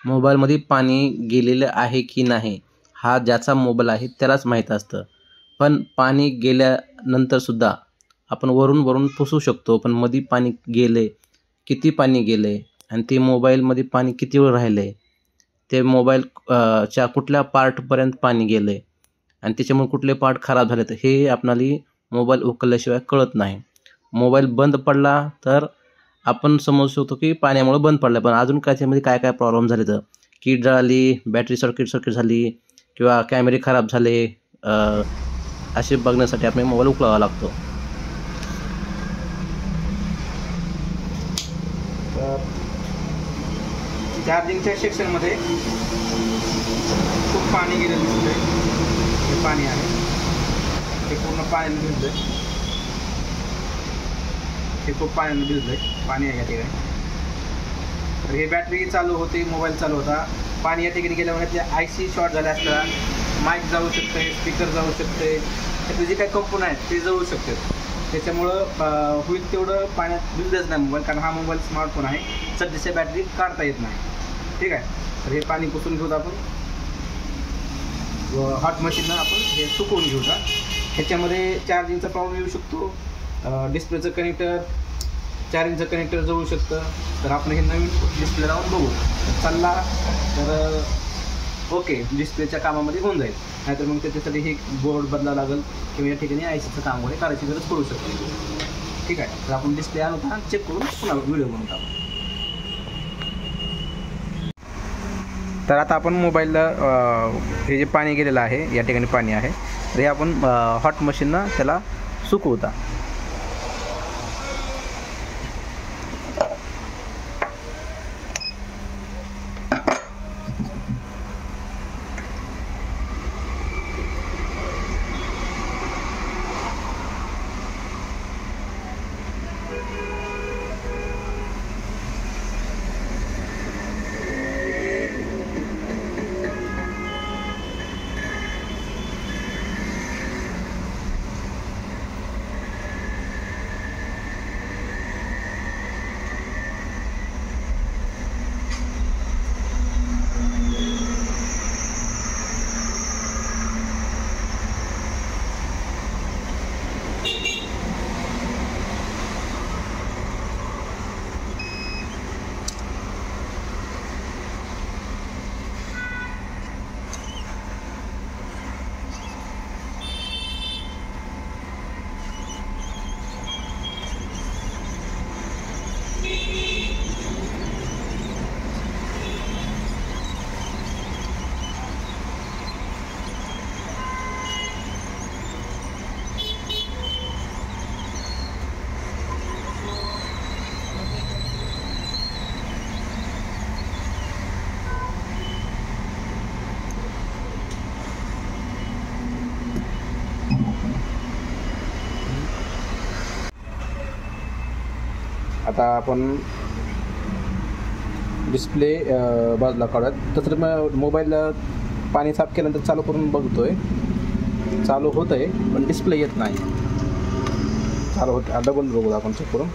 मोबाईलमध्ये पाणी गेलेलं आहे की नाही हा ज्याचा मोबाईल आहे त्यालाच माहीत असतं. पण पाणी गेल्यानंतरसुद्धा आपण वरून पुसू शकतो. पण मध्ये पाणी गेले, किती पाणी गेले आणि ते मोबाईलमध्ये पाणी किती वेळ राहिलं ते मोबाईल च्या कुठल्या पार्टपर्यंत पाणी गेलं आहे आणि त्याच्यामुळे कुठले पार्ट खराब झालेत हे आपणाला मोबाईल उकलल्याशिवाय कळत नाही. मोबाईल बंद पडला तर आपण समजू शकतो की पाण्यामुळे बंद पडला, पण अजून त्याच्यामध्ये काय काय प्रॉब्लेम झाले तर कीड जळाली, बॅटरी सर्किट झाली किंवा कॅमेरे खराब झाले, असे बघण्यासाठी आपण मोबाईल उकळावा लागतो. चार्जिंगच्या सेक्शनमध्ये खूप पाणी गेलेलं दिसतंय. हे पाणी आहे, हे पूर्ण पाण्याने भिजलंय. हे खूप पाण्याने भिजलंय, पाणी आहे या ठिकाणी. तर हे बॅटरी चालू होती, मोबाईल चालू होता. पाणी या ठिकाणी गेल्यामुळे ते IC शॉर्ट झाले असता, माईक जाऊ शकते, स्पीकर जाऊ शकते, त्याचे जे काही कंपोनंट आहेत ते जळू शकतात. त्याच्यामुळं होईल तेवढं पाण्यात भिजलंच नाही मोबाईल, कारण हा मोबाईल स्मार्टफोन आहे. सध्याच्या बॅटरी काढता येत नाही. ठीक आहे, तर हे पाणी पुसून घेऊ आपण. हॉट मशीननं आपण हे सुकवून घेऊ. ह्याच्यामध्ये चार्जिंगचा प्रॉब्लेम येऊ शकतो, डिस्प्लेचं कनेक्टर, चार्जिंगचं कनेक्टर जळू शकतं. तर आपण हे नवीन डिस्प्ले लावून बघू, चालला तर ओके, डिस्प्लेच्या कामामध्ये होऊन जाईल. नाहीतर मग त्याच्यासाठी हे बोर्ड बदलावं लागेल किंवा या ठिकाणी ICचं काम वगैरे करायची गरज पडू शकते. ठीक आहे, तर आपण डिस्प्ले आणून चेक करून पुन्हा व्हिडिओ बनवून टाकू. तर आता आपण मोबाईलला हे जे पाणी गेलेलं आहे, या ठिकाणी पाणी आहे, तर हे आपण हॉट मशीननं त्याला सुकवता. आता आपण डिस्प्ले बाजूला काढूयात. तसं मग मोबाईल पाणी साफ केल्यानंतर चालू करून बघतोय, चालू होत आहे पण डिस्प्ले येत नाही. चालू होतं, डबल बघू आपण चेक करून.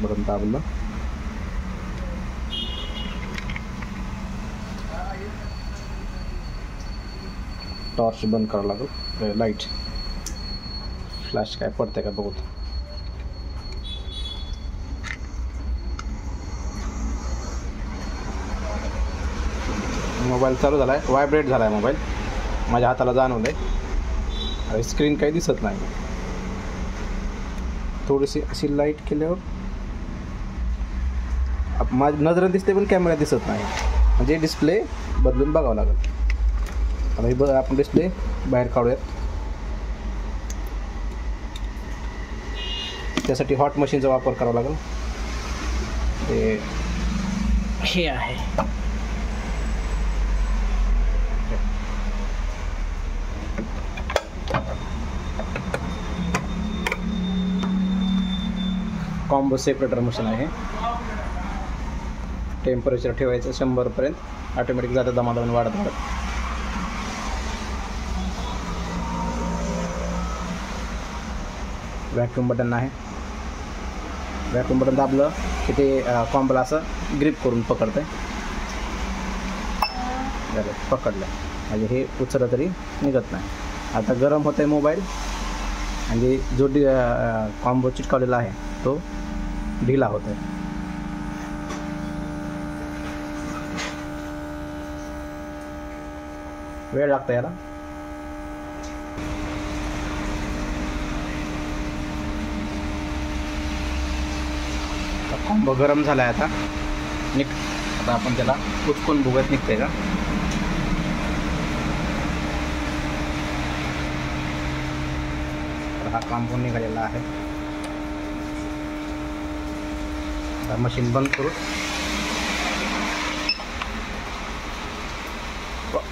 बटन दाबलं, टॉर्च बंद करावं लागेल. लाईट फ्लॅश काय पडते का बघू. मोबाईल चालू झाला आहे, व्हायब्रेट झाला आहे मोबाईल, माझ्या हाताला जाणवलं आहे. स्क्रीन काही दिसत नाही. थोडीशी अशी लाईट केल्यावर माझ्या नजरेत दिसते पण कॅमेरा दिसत नाही, म्हणजे डिस्प्ले बदलून बघावं लागेल. आता हे आपण डिस्प्ले बाहेर काढूयात. त्यासाठी हॉट मशीनचा वापर करावा लागेल. हे आहे कॉम्बो सेपरेटर मशीन आहे. टेम्परेचर ठेवायचं 100पर्यंत, ऑटोमॅटिक जातं दमादमान वाढत वाढत. व्हॅक्यूम बटन आहे. व्हॅक्यूम बटन दाबलं की ते कॉम्बोला असं ग्रिप करून पकडतं आहे. झालं, पकडलं म्हणजे हे उचललं तरी निघत नाही. आता गरम होतं आहे मोबाईल आणि जो कॉम्बो चिटकवलेला आहे तो ढिला होतो आहे. वेळ लागतो याला. कॉम्बो गरम झाला आहे आता. आता आपण त्याला उचकून बघत निघते का. हा कॉम्बो निघालेला आहे. आता मशीन बंद करू.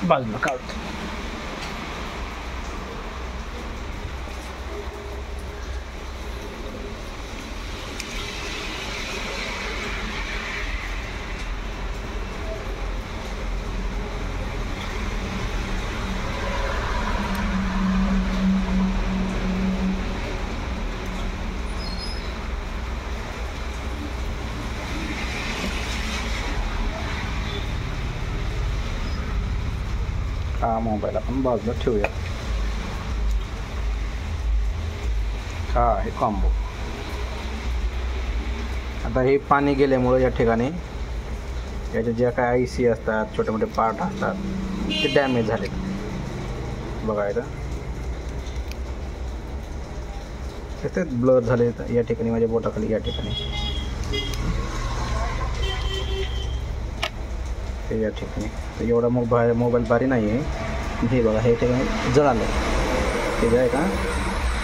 बाजूला काढतो. हा मोबाईल आपण बाजूला ठेवूया. हा हे कॉम्बो. आता हे पाणी गेल्यामुळं या ठिकाणी याच्या ज्या काय IC असतात, छोटे मोठे पार्ट असतात ते डॅमेज झाले. बघा इथं ते ब्लर झाले या ठिकाणी, माझ्या बोटाखाली या ठिकाणी, या ठिकाणी. तर एवढा मोबाईल भारी नाही आहे. हे बघा हे ठिकाणी जळालं ते जे आहे का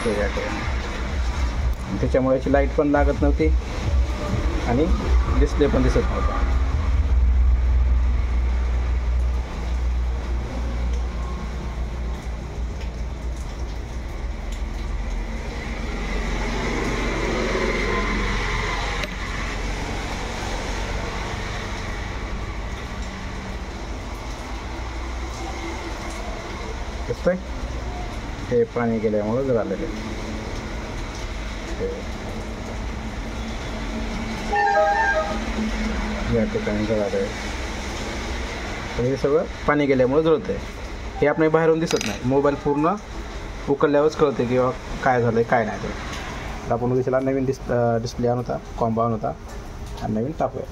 ते या ठिकाणी. त्याच्यामुळे याची लाईट पण लागत नव्हती आणि डिस्प्ले पण दिसत नव्हता. दिसतंय हे पाणी गेल्यामुळं जळालेलं आहे. या ठिकाणी जळालं आहे. हे सगळं पाणी गेल्यामुळं जळतं आहे. हे आपण बाहेरून दिसत नाही. मोबाईल पूर्ण उकळल्यावरच कळते किंवा काय झालं आहे काय नाही. तर आपण दिसायला नवीन डिस्प्ले आणू होता, कॉम्बो आणू होता आणि नवीन टाकूया.